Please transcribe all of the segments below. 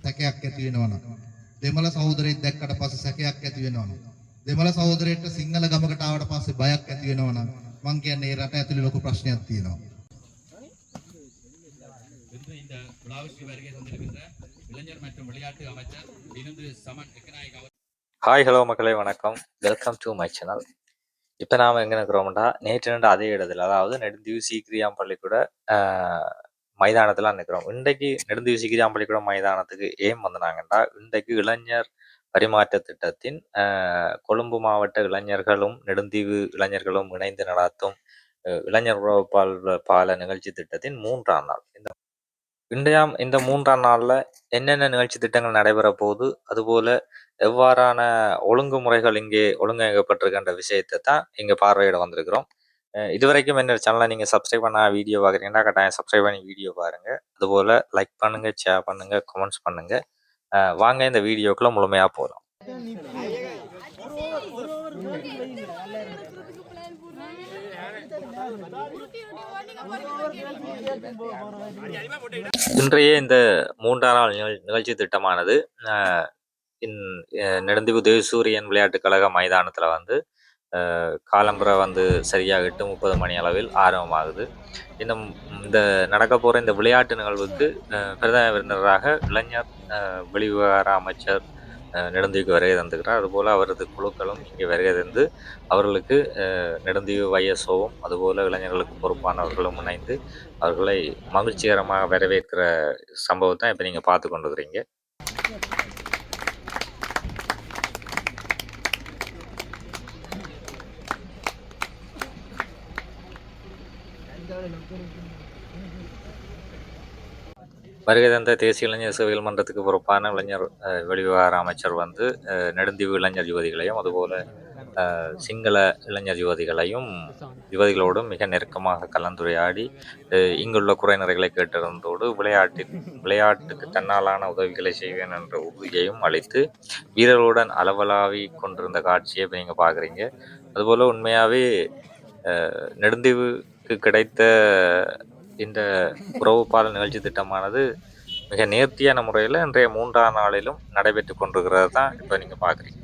සැකයක් ඇති වෙනවනම් දෙමළ සහෝදරයෙක් දැක්කට පස්සේ සැකයක් ඇති වෙනවනම් දෙමළ සහෝදරයෙක්ට සිංහල ගමකට ආවට පස්සේ බයක් ඇති වෙනවනම් මං කියන්නේ රට ඇතුලේ ලොකු ප්‍රශ්නයක් තියෙනවා. இந்த விழாவுக்கு வருகை தந்திருக்கின்ற இளைஞர் மற்றும் விளையாட்டு அமைச்சர் வினோத் சமன் எக்கநாயக் அவர். ஹாய் ஹலோ மக்களே வணக்கம், வெல்கம் டு மை சேனல். இப்போ நாம் எங்கே இருக்கிறோம்டா நேற்று நின்று அதே இடத்துல, அதாவது நெடுந்தீவு சீக்கிரியாம் பள்ளிக்கூட மைதானத்தில் நிற்கிறோம். இன்றைக்கு நெடுந்தீவு சீக்கிரியாம் பள்ளிக்கூட மைதானத்துக்கு ஏன் வந்தாங்கன்னா, இன்றைக்கு இளைஞர் பரிமாற்ற திட்டத்தின் கொழும்பு மாவட்ட இளைஞர்களும் நெடுந்தீவு இளைஞர்களும் இணைந்து நடாத்தும் இளைஞர் உறவு பால நிகழ்ச்சி திட்டத்தின் 3ஆம் நாள். இந்த 3ஆம் நாளில் என்னென்ன நிகழ்ச்சி திட்டங்கள் நடைபெற போகுது, அதுபோல் எவ்வாறான ஒழுங்குமுறைகள் இங்கே ஒழுங்கமைக்கப்பட்டிருக்கின்ற விஷயத்தை தான் இங்கே பார்வையிட வந்திருக்கிறோம். இதுவரைக்கும் என்னோட சேனலை நீங்கள் சப்ஸ்கிரைப் பண்ண வீடியோ பார்க்குறீங்கன்னா கட்டாயம் சப்ஸ்கிரைப் பண்ணி வீடியோ பாருங்கள். அதுபோல் லைக் பண்ணுங்கள், ஷேர் பண்ணுங்கள், கமெண்ட்ஸ் பண்ணுங்கள். வாங்க இந்த வீடியோக்குள்ளே முழுமையாக போகலாம். இன்றைய இந்த 3ஆம் நாள் நிகழ்ச்சி திட்டமானது நெடுந்தீவு தேவசூரியன் விளையாட்டுக் கழக மைதானத்தில் காலம்புரை சரியாக 8:30 மணி அளவில் ஆரம்பமாகுது. இந்த நடக்க போகிற இந்த விளையாட்டு நிகழ்வுக்கு பிரதம விருந்தினராக இளைஞர் வெளிவிவகார அமைச்சர் நெடுந்தீவுக்கு வருகை தந்துக்கிறார். அதுபோல் அவரது குழுக்களும் இங்கே வருகை தந்து அவர்களுக்கு நெடுந்தீவு வைஎஸ்ஓவும் அதுபோல் இளைஞர்களுக்கு பொறுப்பானவர்களும் இணைந்து அவர்களை மகிழ்ச்சிகரமாக வரவேற்கிற சம்பவத்தை இப்போ நீங்கள் பார்த்து கொண்டுக்கிறீங்க. வருகை தந்த தேசிய இளைஞர் சேவைகள் மன்றத்துக்கு பொறுப்பான இளைஞர் வெளிவிவகார அமைச்சர் நெடுந்தீவு இளைஞர் யுவதிகளையும் அதுபோல் சிங்கள இளைஞர் யுவதிகளோடும் மிக நெருக்கமாக கலந்துரையாடி இங்குள்ள குறைநிறைகளை கேட்டிருந்ததோடு விளையாட்டுக்கு தன்னாலான உதவிகளை செய்வேன் என்ற உறுதியையும் அளித்து வீரர்களுடன் அளவலாவி கொண்டிருந்த காட்சியை இப்போ நீங்கள் பார்க்குறீங்க. அதுபோல் உண்மையாகவே நெடுந்தீவுக்கு கிடைத்த இந்த உறவு பால நிகழ்ச்சி திட்டமானது மிக நேர்த்தியான முறையில் இன்றைய 3ஆம் நாளிலும் நடைபெற்று கொண்டிருக்கிறது தான் இப்போ நீங்கள் பார்க்குறீங்க.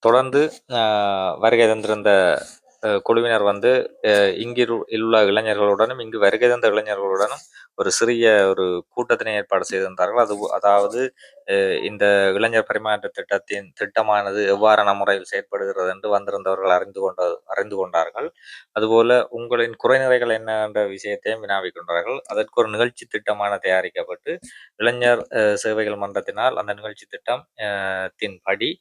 தொடர்ந்து வருகை தந்திருந்த குழுவினர் இங்குள்ள இளைஞர்களுடனும் இங்கு வருகை தந்த இளைஞர்களுடனும் ஒரு சிறிய ஒரு கூட்டத்தினை ஏற்பாடு செய்திருந்தார்கள். அதாவது இந்த இளைஞர் பரிமாற்ற திட்டமானது எவ்வாறான முறையில் செயற்படுகிறது என்று வந்திருந்தவர்கள் அறிந்து கொண்டார்கள். அதுபோல உங்களின் குறைநிறைகள் என்ன என்ற விஷயத்தையும் வினாவிக் கொண்டார்கள். அதற்கு ஒரு நிகழ்ச்சி திட்டமான தயாரிக்கப்பட்டு இளைஞர் சேவைகள் மன்றத்தினால் அந்த நிகழ்ச்சி திட்டத்தின் படி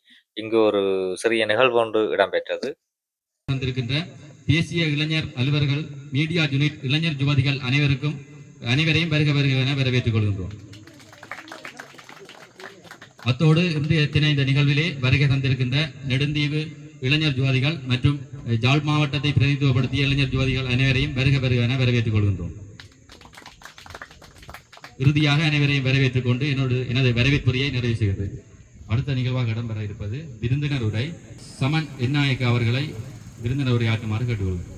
இங்கு ஒரு சிறிய நிகழ்வு ஒன்று இடம்பெற்றது. வந்திருக்கின்ற தேசிய இளைஞர் அலுவலர்கள் மீடியா யூனிட் இளைஞர் யுவதிகள் அனைவரையும் வருக என வரவேற்றுக் கொள்கின்றோம். அத்தோடு இன்றைய இந்த நிகழ்விலே வருகை தந்திருக்கின்ற நெடுந்தீவு இளைஞர் யுவதிகள் மற்றும் ஜாழ் மாவட்டத்தை பிரதிநிதித்துவப்படுத்திய இளைஞர் யுவதிகள் அனைவரையும் வருக என வரவேற்றுக் கொள்கின்றோம். இறுதியாக அனைவரையும் வரவேற்றுக் கொண்டு எனது வரவேற்புரையை நிறைவு செய்கிறது. அடுத்த நிகழ்வாக இடம்பெற இருப்பது விருந்தினர் உரை. சமன் என்னாயக்க அவர்களை விருந்தினர் உரையாற்றுமாறு கேட்டுக்கொள்கிறேன்.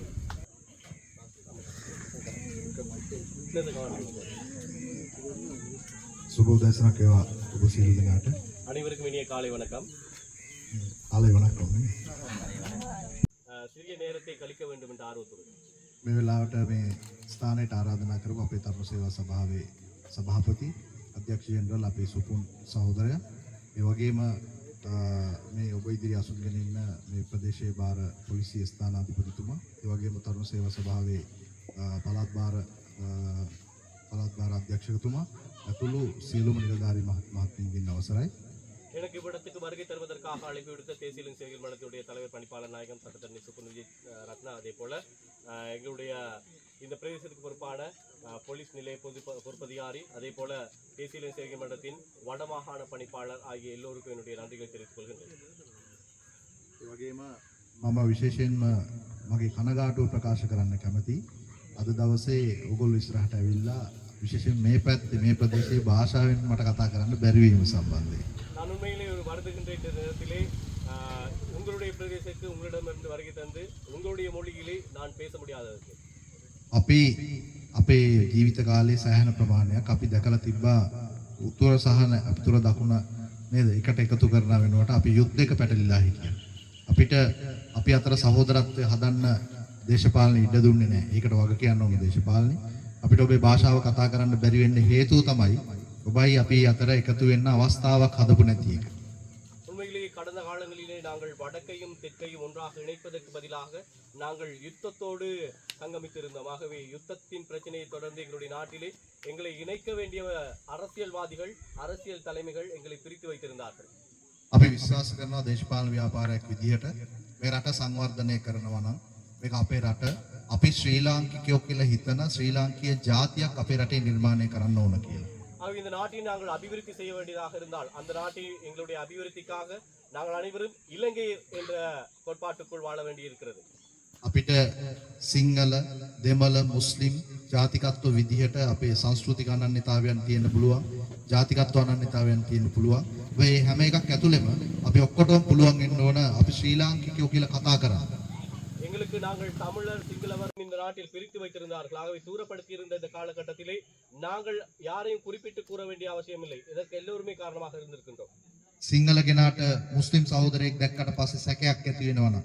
சுபோதேசனක් ඒවා ඔබ සියලු දෙනාට அனைவருக்கும் இனிய காலை வணக்கம். කාලේ වණක්කම් නේ. சிறிய நேரத்தை கழிக்க வேண்டும் என்ற ஆர்வத்துடன் මේ වෙලාවට මේ ස්ථානයට ආරාධනා කරමු අපේ තරුණ සේවා සභාවේ සභාපති අධ්‍යක්ෂ ජෙනරල් අපේ සුපුන් සහෝදරයා. ඒ වගේම මේ ඔබ ඉදිරි අසුන්ගෙන ඉන්න මේ ප්‍රදේශයේ භාර පොලිසිය ස්ථානාධිපතිතුමා, ඒ වගේම තරුණ සේවා සභාවේ පළාත් භාර අධ්‍යක්ෂකතුමා ඇතුළු සියලුම නිලධාරී මහත්මීන්ගෙන් අවසරයි. எனக்கு இவ்விடத்துக்கு வருகை தருவதற்காக அழைப்பு விடுத்த தேசிய இளைஞர்கள் மன்றத்துடைய தலைவர் பணிப்பாளர் நாயகம் சட்டத்தரணி சுப்புன் விஜய் ரத்னா, அதே போல எங்களுடைய இந்த பிரதேசத்துக்கு பொறுப்பான போலீஸ் நிலைய பொறுப்பதிகாரி, அதே போல தேசிய இளைஞர்கள் மன்றத்தின் வடமாகாண பணிப்பாளர் ஆகிய எல்லோருக்கும் என்னுடைய நன்றிகளை தெரிவித்துக் கொள்கின்றேன். ඒ වගේම මම විශේෂයෙන්ම මගේ කනගාටුව ප්‍රකාශ කරන්න කැමතියි. අද දවසේ ඔයගොල්ලෝ ඉස්සරහට ඇවිල්ලා විශේෂයෙන් මේ පැත්තේ මේ ප්‍රදේශයේ භාෂාවෙන් මට කතා කරන්න බැරි වීම සම්බන්ධයෙන් நான் உண்மையிலே ஒரு வருதுகின்ற இந்த நேரத்திலே உங்களுடைய பிரதேசத்துக்கு உங்களிடமிருந்து வருகை தந்து உங்களுடைய மொழியிலே நான் பேச முடியாததற்கு අපි අපේ ජීවිත කාලේ සෑහෙන ප්‍රමාණයක් අපි දැකලා තිබ්බා උතුර සහ උතුර දකුණ නේද එකට එකතු කරන වෙනකොට අපි යුද්ධයක පැටලිලා හිටියා. අපිට අපි අතර සහෝදරත්වය හදන්න දේශපාලන ඉඩ දුන්නේ නැහැ. ඒකට වග කියන්න ඕනේ දේශපාලනේ. අපිට ඔබේ භාෂාව කතා කරන්න බැරි වෙන්න හේතුව තමයි ඔබයි අපි අතර එකතු වෙන්න අවස්ථාවක් හදපු නැති එක. உண்மையிலேயே கடந்த காலங்களிலே நாங்கள் வடக்கையும் தெற்கையும் ஒன்றாக இணைப்பதற்கு பதிலாக நாங்கள் யுத்தத்தோடு சங்கமித்திருந்தோம். ஆகவே யுத்தத்தின் பிரச்சனையை தொடர்ந்து எங்களுடைய நாட்டிலே எங்களை இணைக்க வேண்டிய அரசியல்வாதிகள், அரசியல் தலைமைகள் எங்களை பிரித்து வைத்திருந்தார்கள். අපි විශ්වාස කරනවා දේශපාලන ව්‍යාපාරයක් විදිහට මේ රට සංවර්ධනය කරනවා නම් මේක අපේ රට අපි ශ්‍රී ලාංකිකයෝ කියලා හිතන ශ්‍රී ලාංකීය ජාතියක් අපේ රටේ නිර්මාණය කරන්න ඕන කියලා. ஆகவே இந்த நாட்டை நாங்கள் அபிவிருத்தி செய்ய வேண்டியதாக இருந்தால் அந்த நாட்டை எங்களுடைய அபிவிருத்திக்காக நாங்கள் அனைவரும் இலங்கை என்ற கோட்பாட்டுக்குள் வாழ வேண்டியிருக்கிறது. අපිට සිංහල දෙමළ මුස්ලිම් ජාතිකත්ව විදිහට අපේ සංස්කෘතික අනන්‍යතාවයන් තියෙන්න පුළුවන්, ජාතිකත්ව අනන්‍යතාවයන් තියෙන්න පුළුවන්. මේ හැම එකක් ඇතුළෙම අපි ඔක්කොටම පුළුවන් වෙන්න ඕන අපි ශ්‍රී ලාංකිකයෝ කියලා කතා කරන්න. எங்களுக்கு நாங்கள் தமிழர் சிங்களவர் இந்த நாட்டில் பிரித்து வைத்திருந்தார்கள். ஆகவே தூரப்படுத்தி இருந்த இந்த காலகட்டத்திலே நாங்கள் யாரையும் குறிப்பிட்டு கூற வேண்டிய அவசியம் இல்லை. இதற்கு எல்லோருமே காரணமாக இருந்திருக்கின்றோம். සිංහල කෙනාට මුස්ලිම් සහෝදරයෙක් දැක්කට පස්සේ සැකයක් ඇති වෙනවා.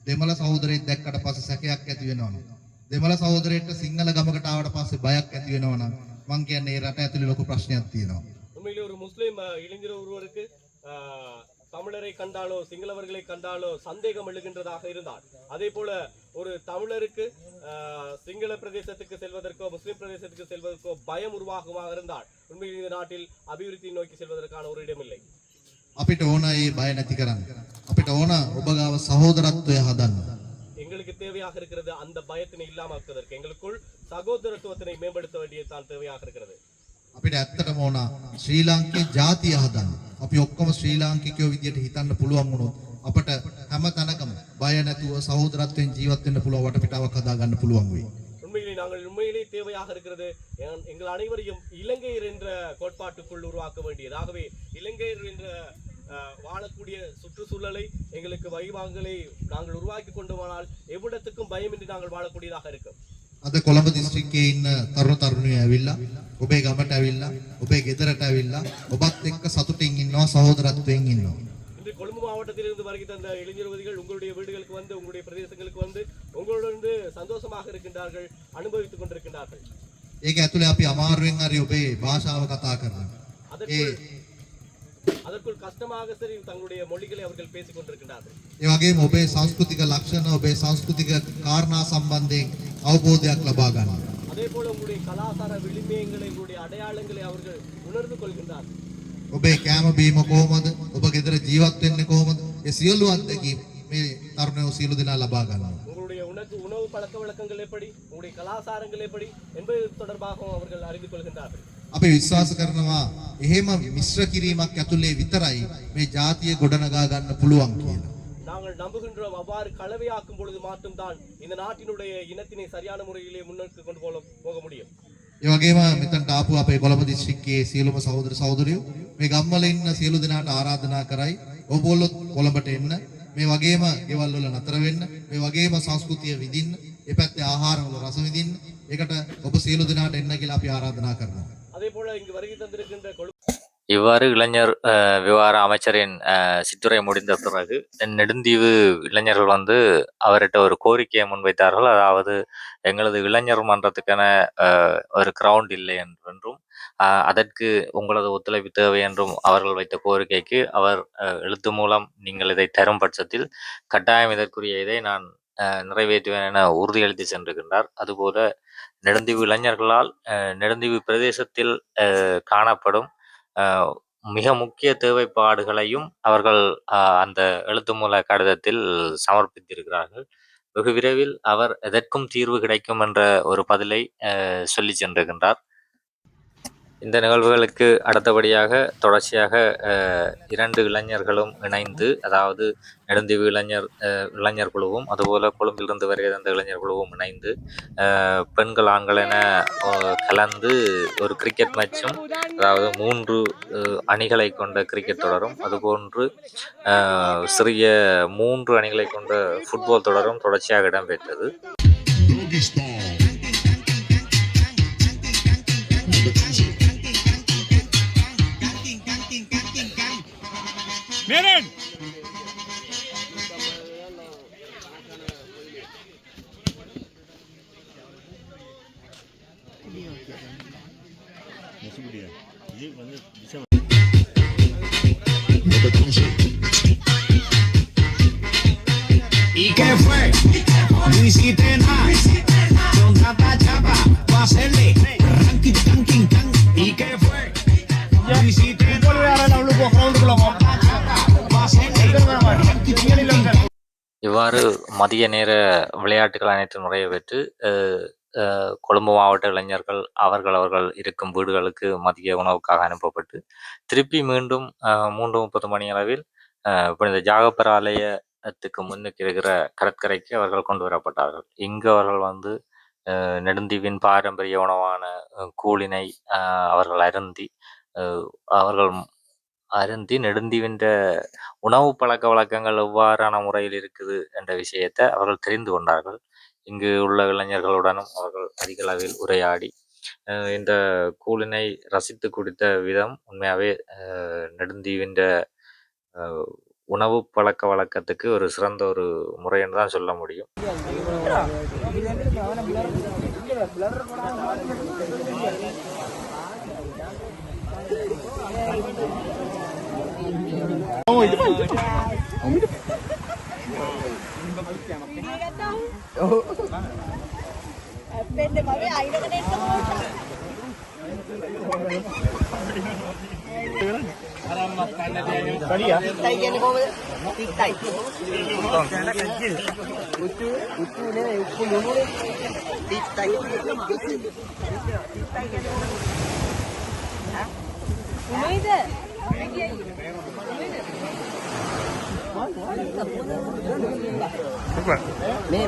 දෙමළ සහෝදරයෙක් දැක්කට පස්සේ සැකයක් ඇති වෙනවා. දෙමළ සහෝදරයෙක්ට සිංහල ගමකට ආවට පස්සේ බයක් ඇති වෙනවා. මං කියන්නේ මේ රට ඇතුලේ ලොකු ප්‍රශ්නයක් තියෙනවා. உண்மையிலே ஒரு முஸ்லிம் இளைஞர் ஒருவருக்கு தமிழரை கண்டாலோ சிங்களவர்களை கண்டாலோ சந்தேகம் எழுகின்றதாக இருந்தால், அதே போல ஒரு தமிழருக்கு சிங்கள பிரதேசத்துக்கு செல்வதற்கோ முஸ்லிம் பிரதேசத்துக்கு செல்வதற்கோ பயம் உருவாகுமாக இருந்தால் உண்மையில் இந்த நாட்டில் அபிவிருத்தி நோக்கி செல்வதற்கான ஒரு இடமில்லை. අපිට ඕන ඒ බය නැති කරන්න. අපිට ඕන ඔබ ගාව සහෝදරත්වය හදන්න. எங்களுக்கு தேவையாக இருக்கிறது அந்த பயத்தினை இல்லாமக்குவதற்கு, எங்களுக்குள் சகோதரத்துவத்தினை மேம்படுத்த வேண்டியதுதான் தேவையாக இருக்கிறது. අපිට ඇත්තටම ඕන ශ්‍රී ලාංකේය ජාතිය හදන්න. අපි ඔක්කොම ශ්‍රී ලාංකිකයෝ විදියට හිතන්න පුළුවන් වුණොත් අපට හැම තැනකම බය නැතුව සහෝදරත්වයෙන් ජීවත් වෙන්න පුළුවන් වටපිටාවක් හදා ගන්න පුළුවන් වෙයි. உண்மையிலே நாங்கள் உண்மையிலே தேவையாக இருக்கிறது எங்கள் அனைவரையும் இலங்கையர் என்ற கோட்பாட்டுக்குள் உருவாக்க வேண்டியது. ஆகவே இலங்கையர் என்ற வாழக்கூடிய சுற்றுச்சூழலை எங்களுக்கு வைவாங்களை நாங்கள் உருவாக்கி கொண்டுமானால் எவ்விடத்துக்கும் பயமின்றி நாங்கள் வாழக்கூடியதாக இருக்கும். අද කොළඹ දිස්ත්‍රික්කයේ ඉන්න තරුණ තරුණියෝ ඇවිල්ලා ඔබේ ගමට ඇවිල්ලා ඔබේ ගෙදරට ඇවිල්ලා ඔබත් එක්ක සතුටින් ඉන්නවා, සහෝදරත්වයෙන් ඉන්නවා. இன்று கொழும்பு மாவட்டத்திலிருந்து வருகை தந்த இளைஞர்வதிகள் உங்களுடைய வீடுகளுக்கு வந்து உங்களுடைய பிரதேசங்களுக்கு வந்து உங்களோடு சந்தோஷமாக இருக்கின்றார்கள், அனுபவித்துக் கொண்டிருக்கின்றார்கள். ඒක ඇතුලේ අපි අමාරුවෙන් හරි ඔබේ භාෂාව කතා කරනවා. அதற்குள் கஷ்டமாக சரி தங்களுடைய மொழிகளை அவர்கள் பேசிக் கொண்டிருக்கின்றார்கள். ඒ වගේම ඔබේ සංස්කෘතික ලක්ෂණ, ඔබේ සංස්කෘතික කාරණා සම්බන්ධයෙන් අවබෝධයක් ලබා ගන්න. அதே போல உங்களுடைய கலாச்சார விளிம்பயங்களை, உங்களுடைய அடையாளங்களை அவர்கள் உணர்ந்து கொள்கின்றார்கள். ඔබේ කෑම බීම කොහොමද? ඔබ ගෙදර ජීවත් වෙන්නේ කොහොමද? ඒ සියලු අත්දැකීම් මේ තරුණයෝ සියලු දෙනා ලබා ගන්නවා. உங்களுடைய உணவு பழக்க வழக்கங்கள் எப்படி, உங்களுடைய கலாச்சாரங்கள் எப்படி என்பது தொடர்பாகவும் அவர்கள் அறிந்து கொள்கின்றார்கள். අපි විශ්වාස කරනවා එහෙම මිශ්‍ර කිරීමක් ඇතුලේ විතරයි මේ ජාතිය ගොඩනගා ගන්න පුළුවන් කියලා. நாங்கள் நம்புகின்றோம் அவ்வாறு கலவையாக்கும் பொழுது மட்டும்தான் இந்த நாட்டினுடைய இனத்தினை சரியான முறையிலே முன்னெடுத்து கொண்டு போக முடியும். ඒ වගේම මෙතනට ආපු අපේ කොළඹ දිස්ත්‍රික්කයේ සියලුම සහෝදර සහෝදරියෝ මේ ගම්වල ඉන්න සියලු දෙනාට ආරාධනා කරයි ඔබොල්ලොත් කොළඹට එන්න මේ වගේම ගෙවල් වල නතර වෙන්න මේ වගේම සංස්කෘතිය විඳින්න ඒ පැත්තේ ආහාර වල රස විඳින්න ඒකට ඔබ සියලු දෙනාට එන්න කියලා අපි ආරාධනා කරනවා. அதே போல இங்கு வருகை தந்திருக்கின்ற இவ்வாறு இளைஞர் விவகார அமைச்சரின் சிற்றுரை முடிந்த பிறகு நெடுந்தீவு இளைஞர்கள் வந்து அவர்கிட்ட ஒரு கோரிக்கையை முன்வைத்தார்கள். அதாவது எங்களது இளைஞர் மன்றத்துக்கான ஒரு கிரவுண்ட் இல்லை என்றும் அதற்கு உங்களது ஒத்துழைப்பு தேவை என்றும் அவர்கள் வைத்த கோரிக்கைக்கு அவர் எழுத்து மூலம் நீங்கள் இதை தரும் பட்சத்தில் கட்டாயம் இதற்குரிய இதை நான் நிறைவேற்றுவேன் என உறுதியளித்து சென்றிருக்கின்றார். அதுபோல நெடுந்தீவு இளைஞர்களால் நெடுந்தீவு பிரதேசத்தில் காணப்படும் மிக முக்கிய தேவைப்பாடுகளையும் அவர்கள் அந்த எழுத்து மூல கடிதத்தில் சமர்ப்பித்திருக்கிறார்கள். வெகு விரைவில் அவர் எதற்கும் தீர்வு கிடைக்கும் என்ற ஒரு பதிலை சொல்லி சென்றிருக்கின்றார். இந்த நிகழ்வுகளுக்கு அடுத்தபடியாக தொடர்ச்சியாக 2 இளைஞர்களும் இணைந்து, அதாவது நெடுந்தீவு இளைஞர் குழுவும் அதுபோல கொழும்பிலிருந்து வருகை தந்த இளைஞர் குழுவும் இணைந்து பெண்கள் ஆண்கள் என கலந்து ஒரு கிரிக்கெட் மேட்சும், அதாவது 3 அணிகளை கொண்ட கிரிக்கெட் தொடரும், அதுபோன்று சிறிய 3 அணிகளை கொண்ட ஃபுட்பால் தொடரும் தொடர்ச்சியாக இடம்பெற்றது. ¿Y qué fue? No hiciste nada. Con tanta chapa, va a hacerle ranking, ranking, ranking. ¿Y qué fue? No hiciste nada. இவ்வாறு மதிய நேர விளையாட்டுகள் அனைத்தும் நிறைவேற்று கொழும்பு மாவட்ட இளைஞர்கள் அவர்கள் இருக்கும் வீடுகளுக்கு மதிய உணவுக்காக அனுப்பப்பட்டு திருப்பி மீண்டும் 3:30 மணி அளவில் புனித ஜாகப்பர் ஆலயத்துக்கு முன்னுக்கு இருக்கிற கடற்கரைக்கு அவர்கள் கொண்டு வரப்பட்டார்கள். இங்கு அவர்கள் வந்து நெடுந்தீவின் பாரம்பரிய உணவான கூழினை அவர்கள் அருந்தி நெடுந்தீவின் உணவு பழக்க வழக்கங்கள் எவ்வாறான முறையில் இருக்குது என்ற விஷயத்தை அவர்கள் தெரிந்து கொண்டார்கள். இங்கு உள்ள இளைஞர்களுடனும் அவர்கள் அதிக அளவில் உரையாடி இந்த கூழினை ரசித்து குடித்த விதம் உண்மையாகவே நெடுந்தீவின் உணவு பழக்க வழக்கத்துக்கு ஒரு சிறந்த ஒரு முறைன்னு தான் சொல்ல முடியும்.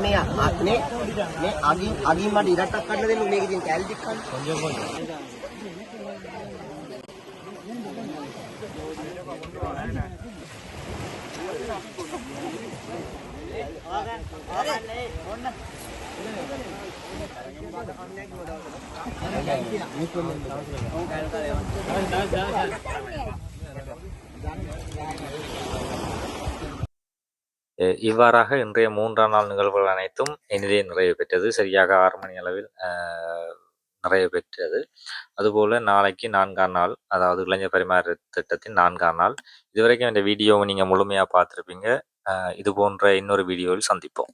මේ අගින් මට ඉරටක් කඩලා දෙන්න මේක ඉතින් කැලි ටික කන්න. இவ்வாறாக இன்றைய 3ஆம் நாள் நிகழ்வுகள் அனைத்தும் இனிதே நிறைவு பெற்றது. சரியாக 6 மணி அளவில் நிறைவு பெற்றது. அதுபோல் நாளைக்கு 4ஆம் நாள், அதாவது இளைஞர் பரிமாற்ற திட்டத்தின் 4ஆம் நாள். இதுவரைக்கும் இந்த வீடியோவை நீங்கள் முழுமையாக பார்த்துருப்பீங்க. இது போன்ற இன்னொரு வீடியோவில் சந்திப்போம்.